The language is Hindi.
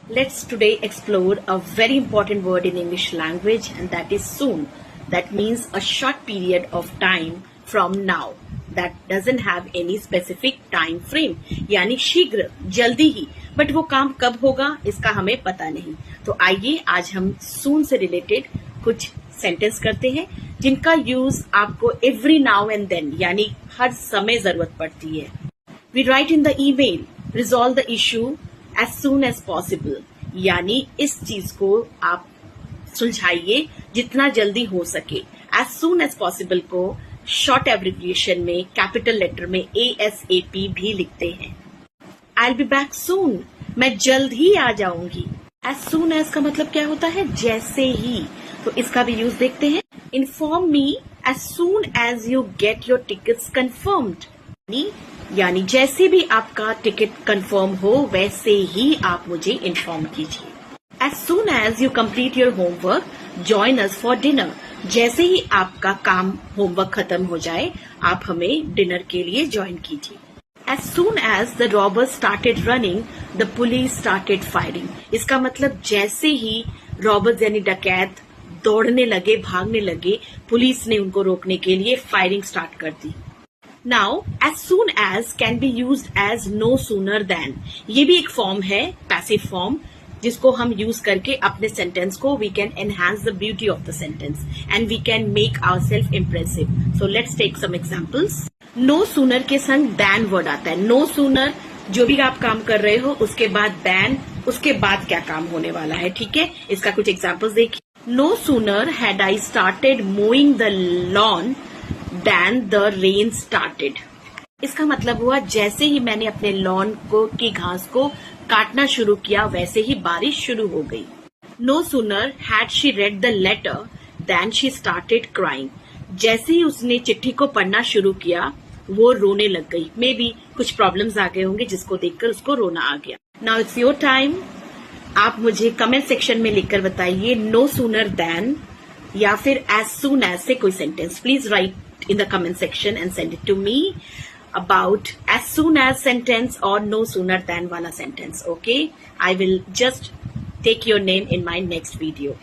Let's today explore a very important word in English language, and that is soon. That means a short period of time from now. That doesn't have any specific time frame. यानी शीघ्र, जल्दी ही. बट वो काम कब होगा इसका हमें पता नहीं. तो आइए आज हम soon से रिलेटेड कुछ सेंटेंस करते हैं जिनका यूज आपको एवरी नाउ एंड देन यानी हर समय जरूरत पड़ती है. We write in the email, resolve the issue as soon as possible. यानी इस चीज को आप सुलझाइए जितना जल्दी हो सके. As soon as possible को शॉर्ट एब्रिविएशन में कैपिटल लेटर में ASAP भी लिखते हैं. I'll be back soon. मैं जल्द ही आ जाऊंगी. As soon as का मतलब क्या होता है? जैसे ही. तो इसका भी यूज देखते हैं. Inform me as soon as you get your tickets confirmed. यानी जैसे भी आपका टिकट कंफर्म हो वैसे ही आप मुझे इन्फॉर्म कीजिए. As soon as you complete your homework, join us for dinner. जैसे ही आपका काम होमवर्क खत्म हो जाए आप हमें डिनर के लिए ज्वाइन कीजिए. As soon as the robbers started running, the police started firing. इसका मतलब जैसे ही रॉबर्स यानी डकैत दौड़ने लगे, भागने लगे, पुलिस ने उनको रोकने के लिए फायरिंग स्टार्ट कर दी. Now, as soon as can be used as no sooner than. ये भी एक फॉर्म है, पैसिव फॉर्म, जिसको हम यूज करके अपने सेंटेंस को we can enhance the beauty of the sentence and we can make ourselves impressive. So let's take some examples. No sooner के संग than वर्ड आता है. No sooner जो भी आप काम कर रहे हो उसके बाद than, उसके बाद क्या काम होने वाला है. ठीक है, इसका कुछ एग्जाम्पल्स देखिए. No sooner had I started mowing the lawn than the rain started. इसका मतलब हुआ जैसे ही मैंने अपने लॉन को की घास को काटना शुरू किया वैसे ही बारिश शुरू हो गई. No sooner had she read the letter than she started crying. जैसे ही उसने चिट्ठी को पढ़ना शुरू किया वो रोने लग गई. मे बी कुछ प्रॉब्लम्स आ गए होंगे जिसको देखकर उसको रोना आ गया. Now it's your time. आप मुझे कमेंट सेक्शन में लिखकर बताइए नो सूनर देन या फिर एज सून एज से कोई sentence. Please right in the comment section and send it to me about as soon as sentence or no sooner than wala sentence. Okay, I will just take your name in my next video.